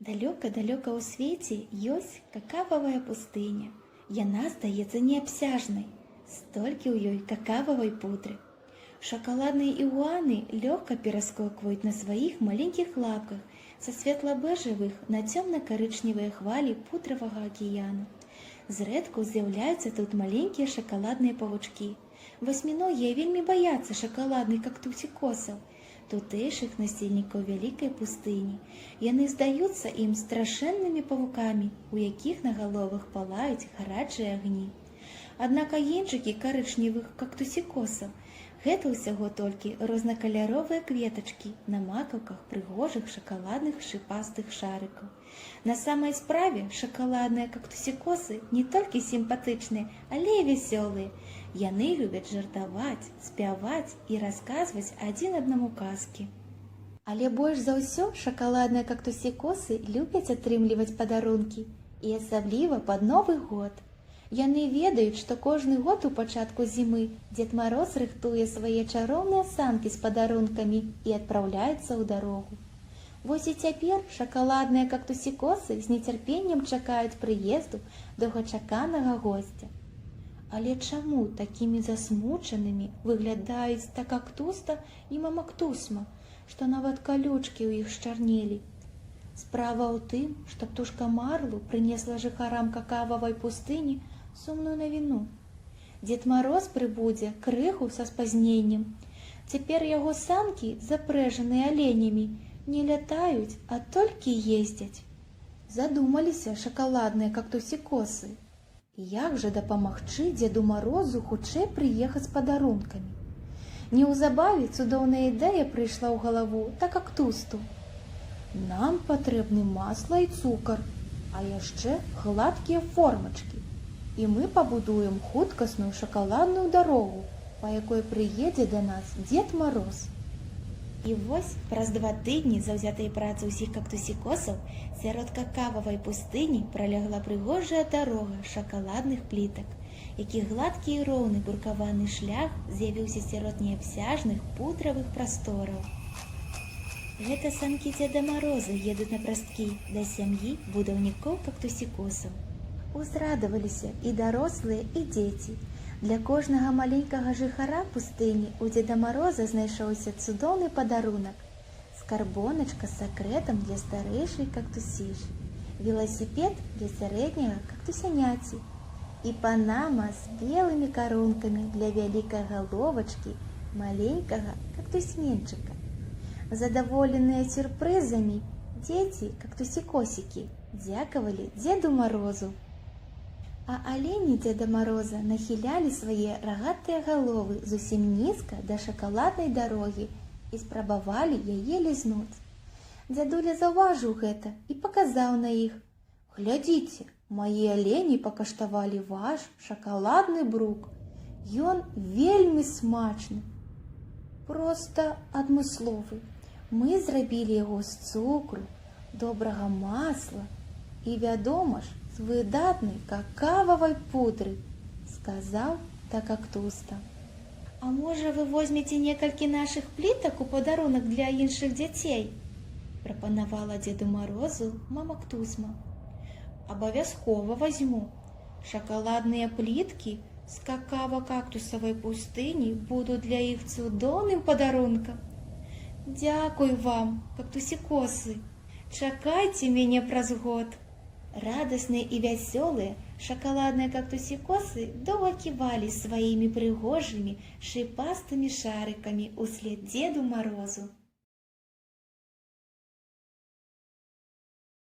Далёка-далёка ў свеце ёсць какававая пустыня. Яна здаецца неабсяжнай. Столькі ў ёй какававай пудры. Шакаладныя ігуаны лёгка пераскокваюць на сваіх маленькіх лапках са светла-бэжавых на цёмна-карычневыя хвалі пудравага акіяну. Зрэдку з'яўляюцца тут маленькія шакаладныя павучкі. Васьміногія вельмі баяцца шакаладных кактусікосаў, тутэйшых насельнікаў вялікай пустыні. Яны здаюцца ім страшэннымі павукамі, у якіх на галовах палаюць гарачыя агні. Аднак агеньчыкі карычневых кактусікосаў гэта ўсяго толькі рознакаляровыя кветачкі на макаўках прыгожых шакаладных шыпастых шарыкаў. На самай справе шакаладныя кактусікосы не толькі сімпатычныя, але і вясёлыя. Яны любяць жартаваць, спяваць і расказваць адзін аднаму казкі. Але больш за ўсё шакаладныя кактусікосы любяць атрымліваць падарункі, і асабліва пад Новы год. Яны ведаюць, што кожны год у пачатку зімы Дзед Мароз рыхтуе свае чароўныя санкі з падарункамі і адпраўляецца ў дарогу. Вось і цяпер шакаладныя кактусікосы з нецярпеннем чакаюць прыезду доўгачаканага госця. Але чаму такімі засмучанымі выглядаюць та кактуста і мамактусма, што нават калючкі ў іх счарнелі? Справа ў тым, што птушка Марлу прынесла жыхарам какававай пустыні сумную навіну. Дзед Мароз прыбудзе крыху са спазненнем. Цяпер яго санкі, запрэжаныя аленямі, не лятаюць, а толькі ездзяць. Задумаліся шакаладныя кактусікосы. Як жа дапамагчы Дзеду Марозу хутчэй прыехаць з падарункамі? Неўзабаве цудоўная ідэя прыйшла ў галаву та кактусту. Нам патрэбны масла і цукар, а яшчэ гладкія формачкі. І мы пабудуем хуткасную шакаладную дарогу, па якой прыедзе да нас Дзед Мароз. І вось праз 2 тыдні заўзятай працы ўсіх кактусікосаў сярод какававай пустыні пралягла прыгожая дарога шакаладных плітак, якіх гладкі і роўны буркаваны шлях з'явіўся сярод неабсяжных пудравых прастораў. Гэта санкі Дзеда Мароза едуць на прасткі да сям'і будаўнікоў кактусікосаў. Узрадаваліся і дарослыя, і дзеці. Для кожнага маленькага жыхара пустыні у Дзеда Мароза знайшоўся цудоўны падарунак. Скарбоначка з сакрэтам для старэйшай кактусішы, веласіпед для сярэдняга кактусяняці і панама з белымі карункамі для вялікай галовачкі маленькага кактусьменчыка. Задаволеныя сюрпрызамі, дзеці кактусікосікі дзякавалі Дзеду Марозу. А алені Дзеда Мароза нахілялі свае рагатыя галовы зусім нізка да шакаладнай дарогі і спрабавалі яе лізнуць. Дзядуля заўважыў гэта і паказаў на іх: «Глядзіце, мае алені пакаштавалі ваш шакаладны брук. Ён вельмі смачны. Проста адмысловы. Мы зрабілі яго з цукру, добрага масла і, вядома ж, з выдатнай какававай пудры», — сказаў та кактуста. «А можа, вы возьмеце некалькі нашых плітак у падарунак для іншых дзяцей?» — прапанавала Дзеду Марозу мамактусма. «Абавязкова возьму. Шакаладныя пліткі з какава-кактусавай пустыні будуць для іх цудоўным падарункам. Дзякуй вам, кактусікосы! Чакайце мяне праз год!» Радасныя і вясёлыя шакаладныя кактусікосы доўга ківалі сваімі прыгожымі шыпастымі шарыкамі ўслед Дзеду Марозу.